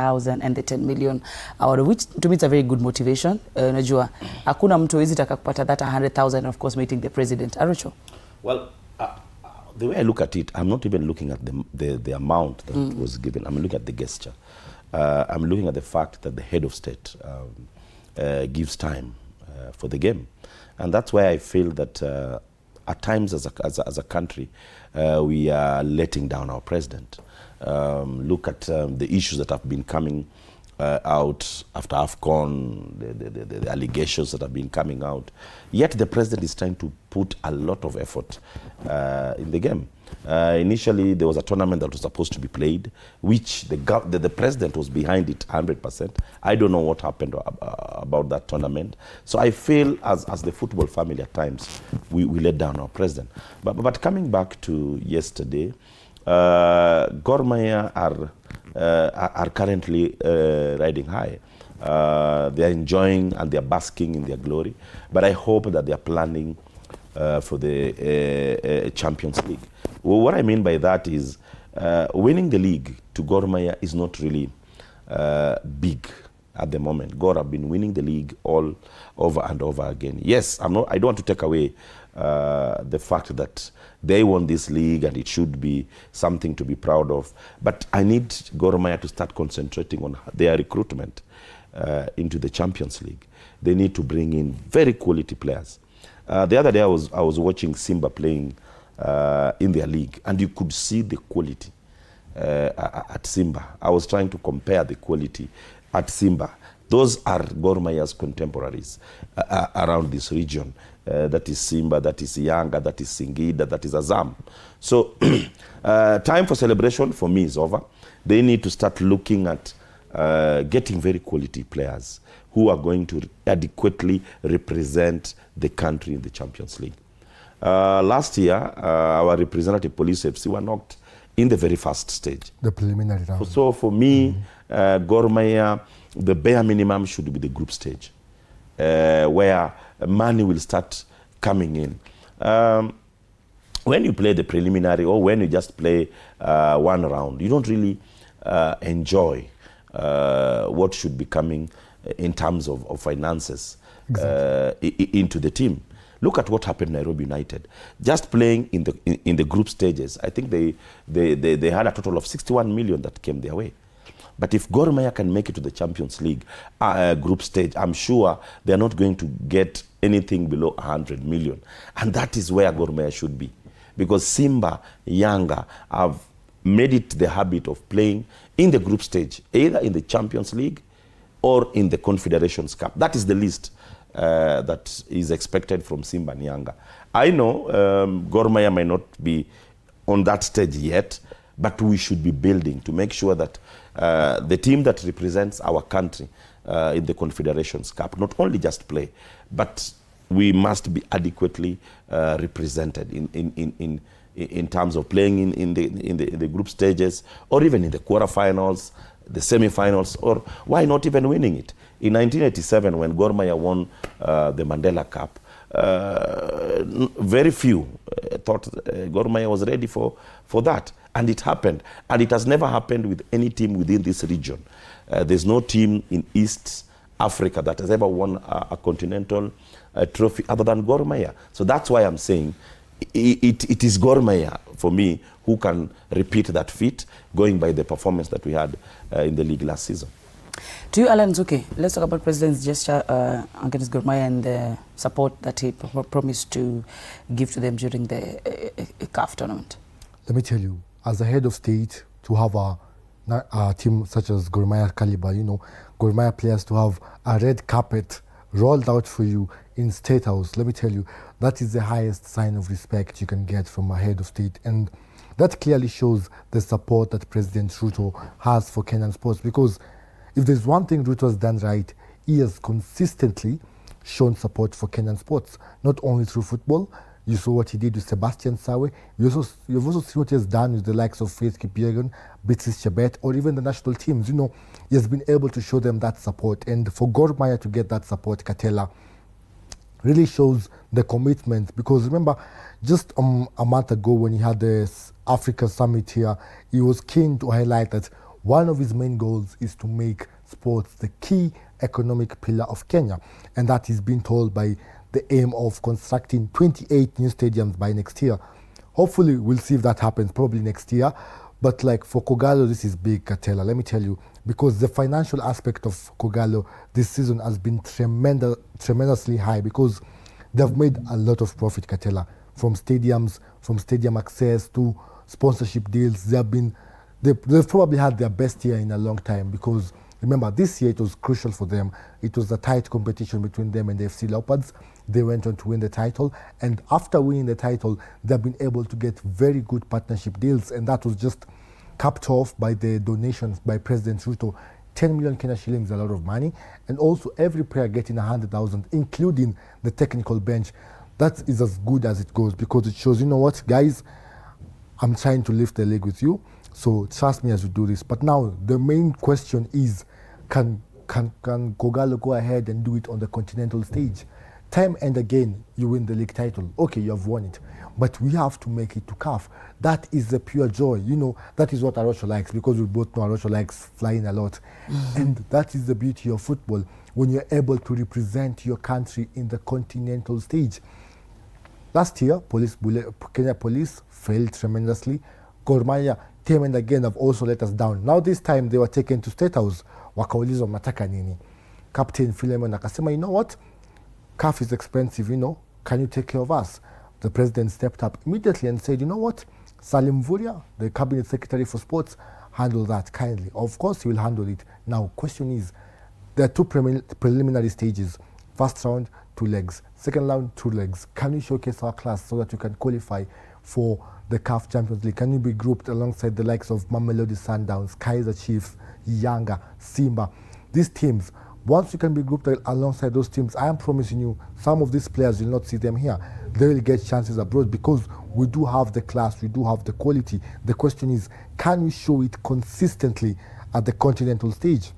100,000 and the 10 million award, which to me it's a very good motivation. Najua, hakuna mtu hawezi taka kupata that 100,000, of course, meeting the president. Arocho? Well, the way I look at it, I'm not even looking at the amount that was given. I'm looking at the gesture. I'm looking at the fact that the head of state gives time for the game. And that's why I feel that at times as a country, we are letting down our president. Look at the issues that have been coming out after AFCON, the allegations that have been coming out. Yet the president is trying to put a lot of effort in the game. Initially, there was a tournament that was supposed to be played, which the president was behind it 100%. I don't know what happened about that tournament. So I feel as the football family at times, we let down our president. But coming back to yesterday, Gor Mahia are currently riding high. They are enjoying and they are basking in their glory. But I hope that they are planning for the Champions League. Well, what I mean by that is winning the league to Gor Mahia is not really big at the moment. Gor have been winning the league all over and over again. Yes, I don't want to take away the fact that they won this league and it should be something to be proud of. But I need Gor Mahia to start concentrating on their recruitment into the Champions League. They need to bring in very quality players. The other day I was watching Simba playing in their league, and you could see the quality at Simba. I was trying to compare the quality at Simba. Those are Gor Mahia's contemporaries around this region. That is Simba, that is Yanga, that is Singida, that is Azam. So time for celebration for me is over. They need to start looking at getting very quality players who are going to adequately represent the country in the Champions League. Last year, our representative Police FC were knocked in the very first stage. The preliminary round. So for me, Gor Mahia, the bare minimum should be the group stage, where money will start coming in. When you play the preliminary or when you just play one round, you don't really enjoy what should be coming in terms of finances into the team. Look at what happened in Nairobi United. Just playing in the group stages, I think they had a total of 61 million that came their way. But if Gor Mahia can make it to the Champions League group stage, I'm sure they're not going to get anything below 100 million. And that is where Gor Mahia should be. Because Simba, Yanga have made it the habit of playing in the group stage, either in the Champions League or in the Confederations Cup. That is the least that is expected from Simba and Yanga. I know Gor Mahia might not be on that stage yet, but we should be building to make sure that the team that represents our country in the Confederations Cup not only just play, but we must be adequately represented in terms of playing in the group stages, or even in the quarterfinals, the semi-finals, or why not even winning it? In 1987, when Gor Mahia won the Mandela Cup, very few thought Gor Mahia was ready for that. And it happened. And it has never happened with any team within this region. There's no team in East Africa that has ever won a continental trophy other than Gor Mahia. So that's why I'm saying it is Gor Mahia, for me, who can repeat that feat, going by the performance that we had in the league last season. To you, Alan Zuke, let's talk about President's gesture against Gor Mahia and the support that he promised to give to them during the CAF tournament. Let me tell you, as a head of state, to have a team such as Gor Mahia caliber, you know, Gor Mahia players to have a red carpet rolled out for you in State House, let me tell you, that is the highest sign of respect you can get from a head of state. And that clearly shows the support that President Ruto has for Kenyan sports, because if there's one thing Ruto has done right, he has consistently shown support for Kenyan sports, not only through football. You saw what he did with Sebastian Sawe. You've also seen what he has done with the likes of Faith Kipyegon, Beatrice Chebet, or even the national teams. You know, he has been able to show them that support. And for Gor Mahia to get that support, Katela, really shows the commitment. Because remember, just a month ago when he had the Africa Summit here, he was keen to highlight that one of his main goals is to make sports the key economic pillar of Kenya, and that is being told by the aim of constructing 28 new stadiums by next year. Hopefully, we'll see if that happens, probably next year. But like for Kogalo, this is big, Katela, let me tell you, because the financial aspect of Kogalo this season has been tremendously high, because they've made a lot of profit, Katela, from stadiums, from stadium access to sponsorship deals. They've probably had their best year in a long time, because remember, this year it was crucial for them. It was a tight competition between them and the FC Leopards. They went on to win the title, and after winning the title, they've been able to get very good partnership deals, and that was just capped off by the donations by President Ruto. 10 million Kenya shillings, a lot of money, and also every player getting 100,000, including the technical bench. That is as good as it goes, because it shows, you know what, guys, I'm trying to lift the league with you, so trust me as we do this. But now the main question is, can Kogalo go ahead and do it on the continental stage? Time and again, you win the league title. Okay, you have won it. But we have to make it to CAF. That is the pure joy. You know, that is what Arocho likes, because we both know Arocho likes flying a lot. And that is the beauty of football, when you're able to represent your country in the continental stage. Last year, Kenya Police failed tremendously. Gor Mahia, time and again, have also let us down. Now this time, they were taken to State House. Wakaulizwa mnataka nini? Captain Philemon akasema, you know what? CAF is expensive, you know. Can you take care of us? The president stepped up immediately and said, you know what? Salim Vuria, the cabinet secretary for sports, handle that kindly. Of course, he will handle it. Now, question is, there are two preliminary stages. First round, 2 legs. Second round, 2 legs. Can you showcase our class so that you can qualify for the CAF Champions League? Can you be grouped alongside the likes of Mamelodi Sundowns, Kaizer Chiefs, Yanga, Simba? These teams, once you can be grouped alongside those teams, I am promising you, some of these players, you'll not see them here. They will get chances abroad, because we do have the class, we do have the quality. The question is, can we show it consistently at the continental stage?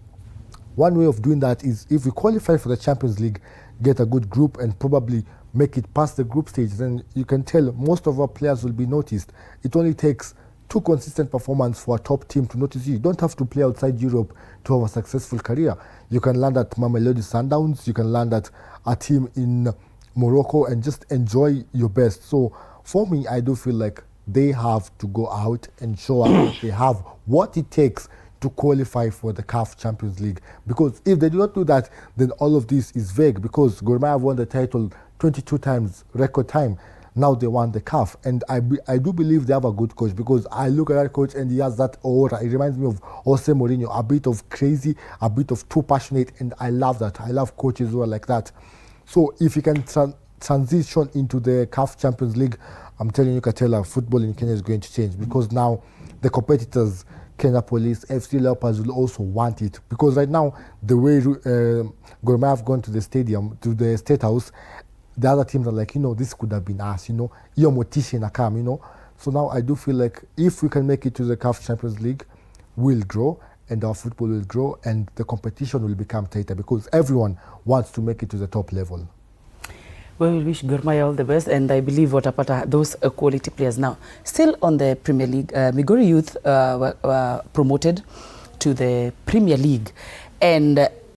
One way of doing that is, if we qualify for the Champions League, get a good group and probably make it past the group stage, then you can tell most of our players will be noticed. It only takes 2 consistent performances for a top team to notice you. You don't have to play outside Europe to have a successful career. You can land at Mamelodi Sundowns, you can land at a team in Morocco and just enjoy your best. So for me, I do feel like they have to go out and show us they have what it takes to qualify for the CAF Champions League. Because if they do not do that, then all of this is vague, because Gor Mahia have won the title 22 times, record time. Now they won the CAF, and I do believe they have a good coach, because I look at that coach and he has that aura. It reminds me of Jose Mourinho, a bit of crazy, a bit of too passionate, and I love that. I love coaches who are like that. So if you can transition into the CAF Champions League, I'm telling you, Katela, football in Kenya is going to change, because now the competitors, Kenya Police, FC Leopards, will also want it, because right now the way Gor Mahia have gone to the stadium, to the State House, the other teams are like, you know, this could have been us, you know, iyo motisha inakam, you know. So now I do feel like if we can make it to the CAF Champions League, we'll grow, and our football will grow, and the competition will become tighter, because everyone wants to make it to the top level. Well, we wish Gor Mahia all the best, and I believe watapata those quality players. Now, still on the Premier League, Migori Youth were promoted to the Premier League, and